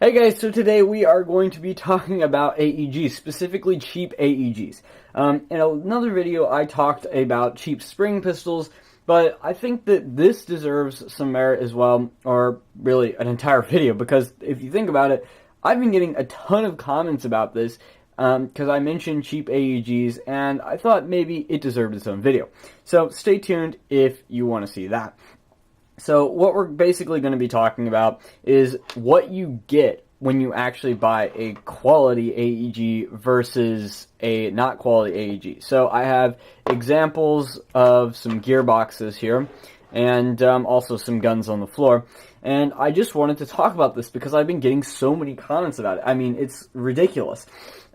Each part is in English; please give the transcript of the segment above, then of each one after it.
Hey guys, so today we are going to be talking about AEGs, specifically cheap AEGs. In another video I talked about cheap spring pistols, but I think that this deserves some merit as well, or really an entire video, because if you think about it, I've been getting a ton of comments about this, because I mentioned cheap AEGs, and I thought maybe it deserved its own video. So stay tuned if you want to see that. So what we're basically going to be talking about is what you get when you actually buy a quality AEG versus a not quality AEG. So I have examples of some gearboxes here and also some guns on the floor. And I just wanted to talk about this because I've been getting so many comments about it. I mean, it's ridiculous.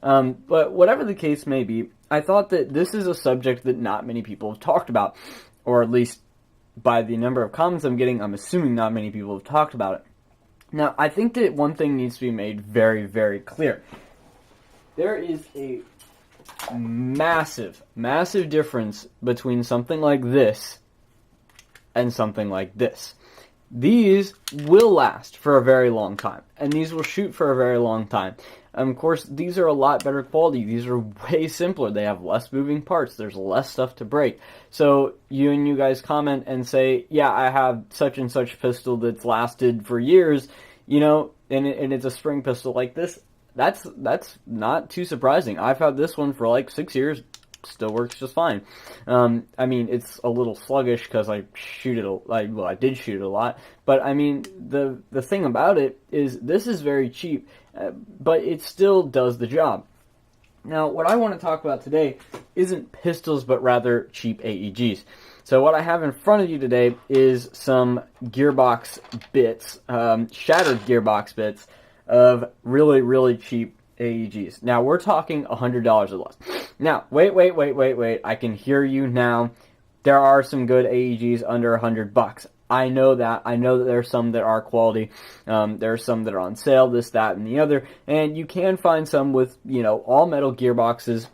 But whatever the case may be, I thought that this is a subject that not many people have talked about, or at least by the number of comments I'm getting, I'm assuming not many people have talked about it. Now, I think that one thing needs to be made very, very clear. There is a massive, massive difference between something like this and something like this. These will last for a very long time, and these will shoot for a very long time. Of course, these are a lot better quality. These are way simpler. They have less moving parts. There's less stuff to break. So you guys comment and say, yeah, I have such and such pistol that's lasted for years, you know, and it's a spring pistol like this. That's not too surprising. I've had this one for like 6 years. Still works just fine. I mean, it's a little sluggish because I shoot it I did shoot it a lot, but I mean, the thing about it is this is very cheap, but it still does the job. Now, what I want to talk about today isn't pistols, but rather cheap AEGs. So what I have in front of you today is some gearbox bits, shattered gearbox bits of really, really cheap AEGs. Now, we're talking $100 or less. Now, wait. I can hear you now. There are some good AEGs under $100. I know that. I know that there are some that are quality. There are some that are on sale, this, that, and the other. And you can find some with, you know, all metal gearboxes,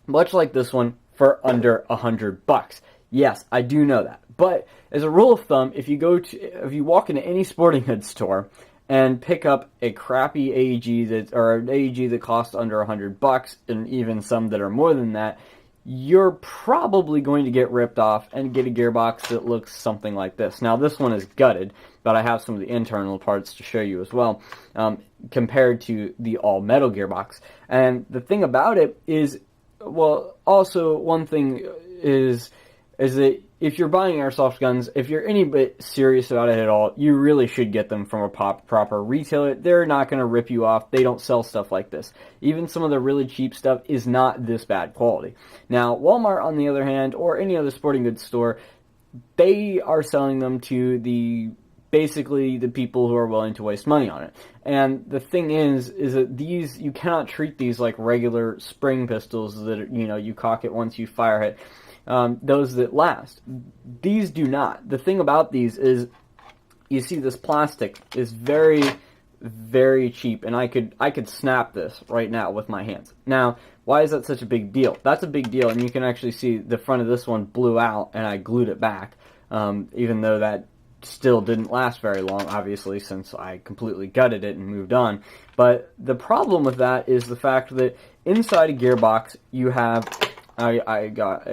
much like this one, for under $100. Yes, I do know that. But as a rule of thumb, if you walk into any sporting goods store and pick up a crappy AEG or an AEG that costs under $100, and even some that are more than that, you're probably going to get ripped off and get a gearbox that looks something like this. Now, this one is gutted, but I have some of the internal parts to show you as well, compared to the all-metal gearbox. And the thing about it is, well, also one thing is that if you're buying airsoft guns, if you're any bit serious about it at all, you really should get them from a proper retailer. They're not going to rip you off. They don't sell stuff like this. Even some of the really cheap stuff is not this bad quality. Now, Walmart, on the other hand, or any other sporting goods store, they are selling them to basically the people who are willing to waste money on it. And the thing is that these, you cannot treat these like regular spring pistols that, you know, you cock it once, you fire it. Those that last. These do not. The thing about these is, you see this plastic is very, very cheap, and I could snap this right now with my hands. Now, why is that such a big deal? That's a big deal, and you can actually see the front of this one blew out, and I glued it back, even though that still didn't last very long, obviously, since I completely gutted it and moved on. But the problem with that is the fact that inside a gearbox, you have, I got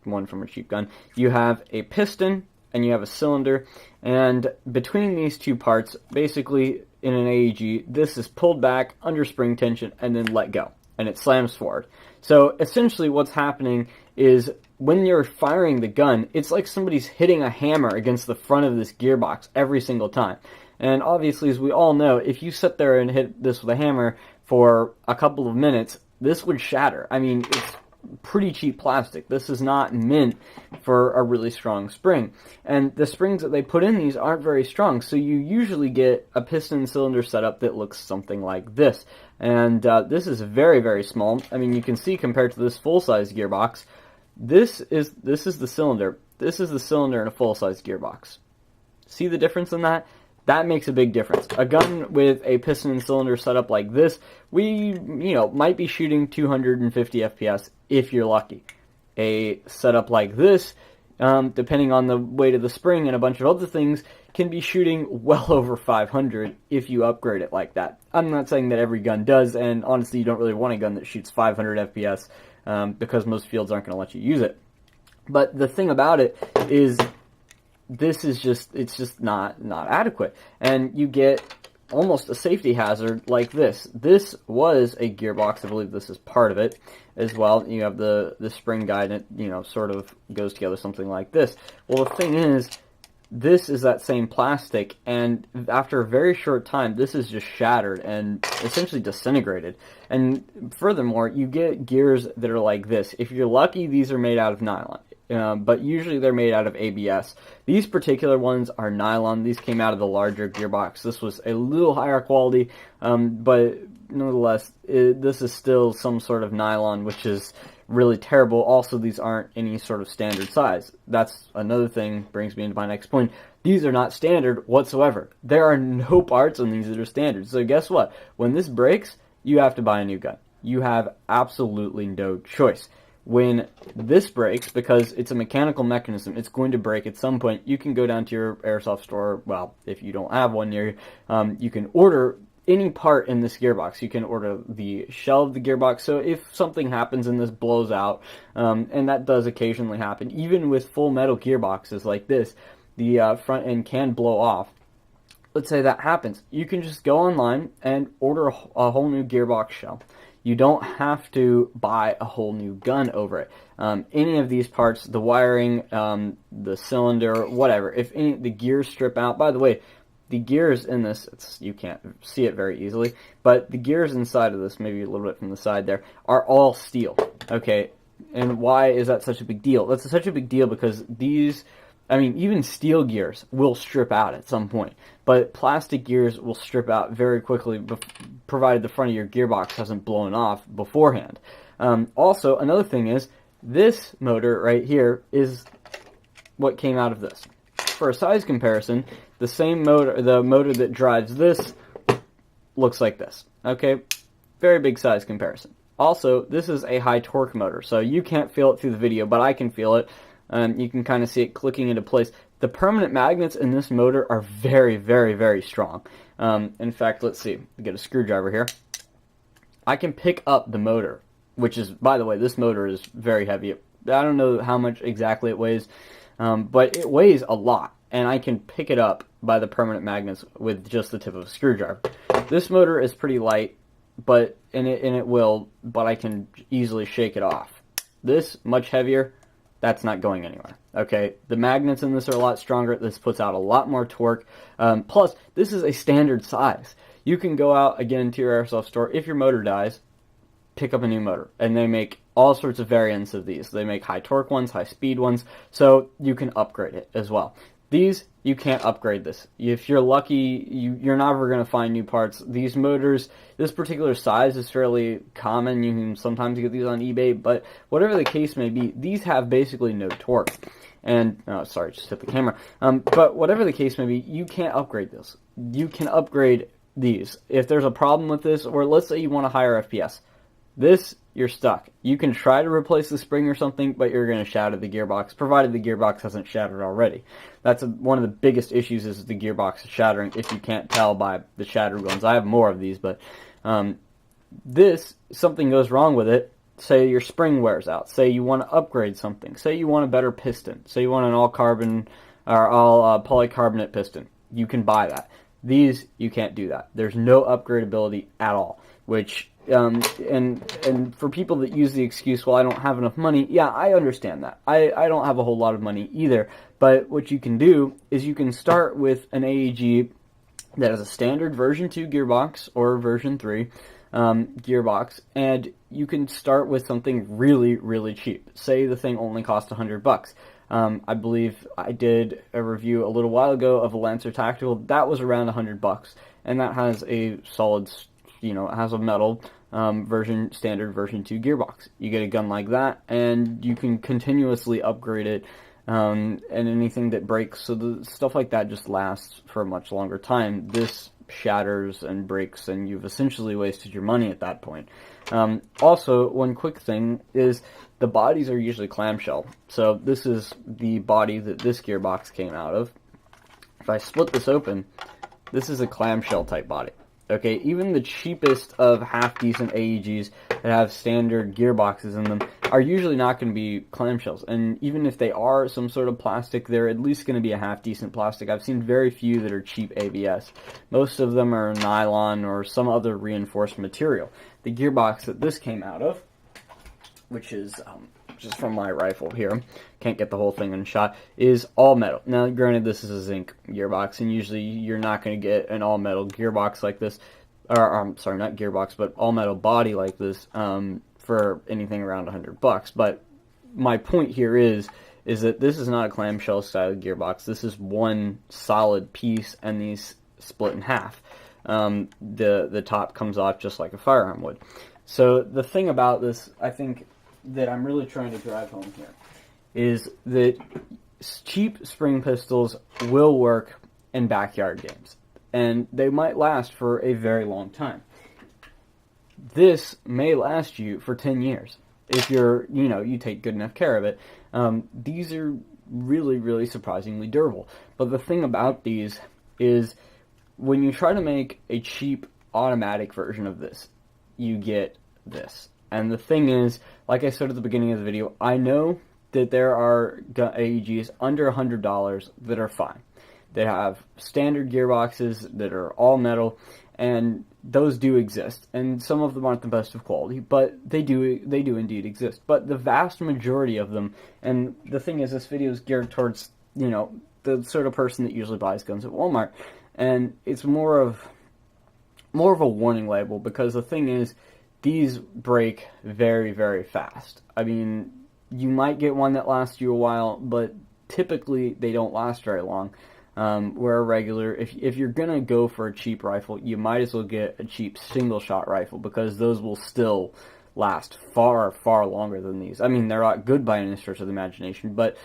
one from a cheap gun. You have a piston and you have a cylinder, and between these two parts, basically in an AEG, this is pulled back under spring tension and then let go, and it slams forward. So essentially what's happening is when you're firing the gun, it's like somebody's hitting a hammer against the front of this gearbox every single time. And obviously, as we all know, if you sit there and hit this with a hammer for a couple of minutes, this would shatter. I mean, it's pretty cheap plastic. This is not meant for a really strong spring. And the springs that they put in these aren't very strong, so you usually get a piston cylinder setup that looks something like this. And this is very, very small. I mean, you can see compared to this full-size gearbox, this is the cylinder. This is the cylinder in a full-size gearbox. See the difference in that? That makes a big difference. A gun with a piston and cylinder setup like this, we, might be shooting 250 FPS if you're lucky. A setup like this, depending on the weight of the spring and a bunch of other things, can be shooting well over 500 if you upgrade it like that. I'm not saying that every gun does, and honestly, you don't really want a gun that shoots 500 FPS because most fields aren't going to let you use it. But the thing about it is, this is it's just not adequate, and you get almost a safety hazard like this. This was a gearbox. I believe this is part of it as well. You have the spring guide, and it, sort of goes together something like this. Well, the thing is, this is that same plastic, and after a very short time, this is just shattered and essentially disintegrated. And furthermore, you get gears that are like this. If you're lucky, these are made out of nylon. But usually they're made out of ABS. These particular ones are nylon. These came out of the larger gearbox. This was a little higher quality, but nonetheless, this is still some sort of nylon, which is really terrible. Also, these aren't any sort of standard size. That's another thing, brings me into my next point. These are not standard whatsoever. There are no parts on these that are standard. So guess what? When this breaks, you have to buy a new gun. You have absolutely no choice. When this breaks, because it's a mechanical mechanism, it's going to break at some point. You can go down to your airsoft store. Well, if you don't have one near you, you can order any part in this gearbox. You can order the shell of the gearbox. So if something happens and this blows out, and that does occasionally happen, even with full metal gearboxes like this, the front end can blow off. Let's say that happens. You can just go online and order a whole new gearbox shell. You don't have to buy a whole new gun over it. Any of these parts, the wiring, the cylinder, whatever, if the gears strip out, by the way, the gears in this, you can't see it very easily, but the gears inside of this, maybe a little bit from the side there, are all steel, okay? And why is that such a big deal? That's such a big deal because these, even steel gears will strip out at some point, but plastic gears will strip out very quickly, provided the front of your gearbox hasn't blown off beforehand. Also, another thing is, this motor right here is what came out of this. For a size comparison, the same motor, the motor that drives this, looks like this. Okay, very big size comparison. Also, this is a high torque motor, so you can't feel it through the video, but I can feel it. You can kind of see it clicking into place. The permanent magnets in this motor are very, very, very strong. In fact, let's see. Get a screwdriver here. I can pick up the motor, which is, by the way, this motor is very heavy. I don't know how much exactly it weighs, but it weighs a lot, and I can pick it up by the permanent magnets with just the tip of a screwdriver. This motor is pretty light, but but I can easily shake it off. This, much heavier. That's not going anywhere, okay? The magnets in this are a lot stronger. This puts out a lot more torque. Plus, this is a standard size. You can go out, again, to your airsoft store. If your motor dies, pick up a new motor. And they make all sorts of variants of these. They make high torque ones, high speed ones, so you can upgrade it as well. These, you can't upgrade this. If you're lucky, you're never going to find new parts. These motors, this particular size is fairly common. You can sometimes get these on eBay, but whatever the case may be, these have basically no torque. And, oh, sorry, just hit the camera. But whatever the case may be, you can't upgrade this. You can upgrade these. If there's a problem with this, or let's say you want a higher FPS, this, you're stuck. You can try to replace the spring or something, but you're going to shatter the gearbox, provided the gearbox hasn't shattered already. That's one of the biggest issues, is the gearbox shattering, if you can't tell by the shattered ones. I have more of these, but something goes wrong with it. Say your spring wears out. Say you want to upgrade something. Say you want a better piston. Say you want an all-carbon or all polycarbonate piston. You can buy that. These, you can't do that. There's no upgradability at all, which... and for people that use the excuse, well, I don't have enough money, yeah, I understand that. I don't have a whole lot of money either, but what you can do is you can start with an AEG that has a standard version 2 gearbox or version 3 gearbox, and you can start with something really, really cheap. Say the thing only cost $100. I believe I did a review a little while ago of a Lancer Tactical. That was around $100, and that has a solid, it has a metal standard version 2 gearbox. You get a gun like that, and you can continuously upgrade it, and anything that breaks, so the stuff like that just lasts for a much longer time. This shatters and breaks, and you've essentially wasted your money at that point. Also, one quick thing is the bodies are usually clamshell. So this is the body that this gearbox came out of. if I split this open, this is a clamshell type body. Okay, even the cheapest of half-decent AEGs that have standard gearboxes in them are usually not going to be clamshells. And even if they are some sort of plastic, they're at least going to be a half-decent plastic. I've seen very few that are cheap ABS. Most of them are nylon or some other reinforced material. The gearbox that this came out of, which is just from my rifle here, can't get the whole thing in shot, is all metal. Now, granted, this is a zinc gearbox, and usually you're not going to get an all metal gearbox like this, or I'm sorry, not gearbox, but all metal body like this for anything around $100. But my point here is that this is not a clamshell style gearbox. This is one solid piece, and these split in half. The top comes off just like a firearm would. So the thing about this, I think, that I'm really trying to drive home here is that cheap spring pistols will work in backyard games, and they might last for a very long time. This may last you for 10 years if you take good enough care of it. These are really, really surprisingly durable. But the thing about these is when you try to make a cheap automatic version of this, you get this. And the thing is, like I said at the beginning of the video, I know that there are AEGs under $100 that are fine. They have standard gearboxes that are all metal, and those do exist. And some of them aren't the best of quality, but they do indeed exist. But the vast majority of them, and the thing is, this video is geared towards, the sort of person that usually buys guns at Walmart. And it's more of a warning label, because the thing is, these break very, very fast. I mean, you might get one that lasts you a while, but typically they don't last very long. Where a regular, if you're gonna go for a cheap rifle, you might as well get a cheap single-shot rifle, because those will still last far, far longer than these. I mean, they're not good by any stretch of the imagination, but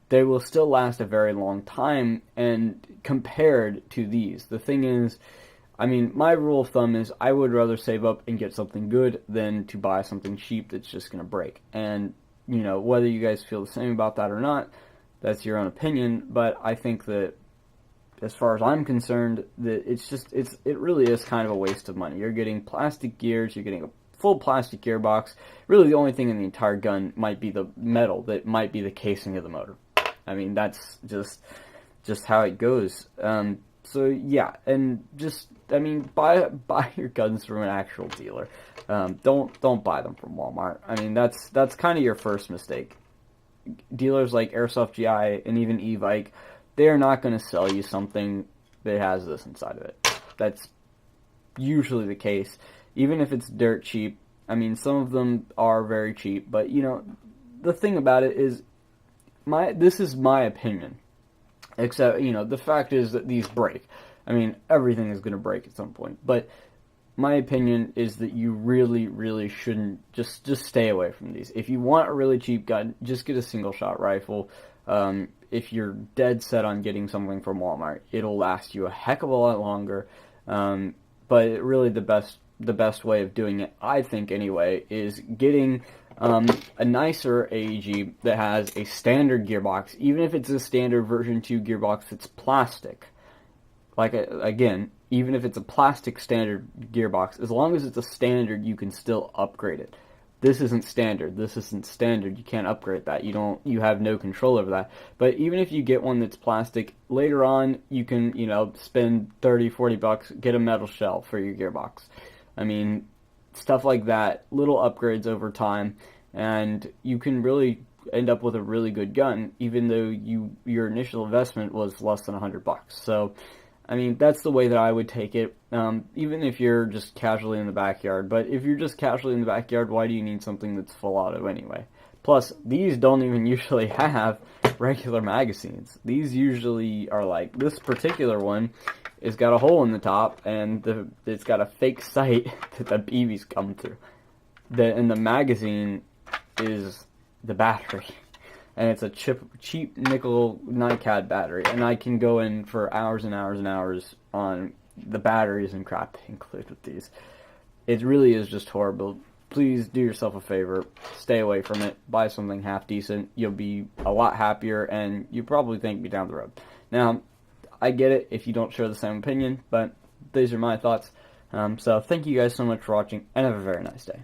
they will still last a very long time, and compared to these. The thing is, I mean, my rule of thumb is I would rather save up and get something good than to buy something cheap that's just going to break. And, whether you guys feel the same about that or not, that's your own opinion, but I think that as far as I'm concerned, that it really is kind of a waste of money. You're getting plastic gears, you're getting a full plastic gearbox. Really, the only thing in the entire gun might be the metal that might be the casing of the motor. I mean, that's just how it goes. So yeah, and buy your guns from an actual dealer. Don't buy them from Walmart. I mean, that's kind of your first mistake. Dealers like Airsoft GI and even E-Vike, they are not going to sell you something that has this inside of it. That's usually the case, even if it's dirt cheap. I mean, some of them are very cheap, but the thing about it is, this is my opinion. Except, the fact is that these break. I mean, everything is going to break at some point. But my opinion is that you really, really shouldn't just stay away from these. If you want a really cheap gun, just get a single-shot rifle. If you're dead set on getting something from Walmart, it'll last you a heck of a lot longer. But really, the best way of doing it, I think anyway, is getting a nicer AEG that has a standard gearbox, even if it's a standard version 2 gearbox that's plastic. Again, even if it's a plastic standard gearbox, as long as it's a standard, you can still upgrade it. This isn't standard. You can't upgrade that. You have no control over that. But even if you get one that's plastic, later on, you can, spend $30, $40, get a metal shell for your gearbox. I mean, stuff like that, little upgrades over time, and you can really end up with a really good gun, even though your initial investment was less than $100. So, I mean, that's the way that I would take it, even if you're just casually in the backyard. But if you're just casually in the backyard, why do you need something that's full auto anyway? Plus, these don't even usually have regular magazines. These usually are like, this particular one has got a hole in the top, and it's got a fake sight that the BBs come through. And the magazine is the battery. And it's a cheap nickel NiCad battery. And I can go in for hours and hours and hours on the batteries and crap they include with these. It really is just horrible. Please do yourself a favor. Stay away from it. Buy something half decent. You'll be a lot happier, and you'll probably thank me down the road. Now, I get it if you don't share the same opinion, but these are my thoughts. So thank you guys so much for watching, and have a very nice day.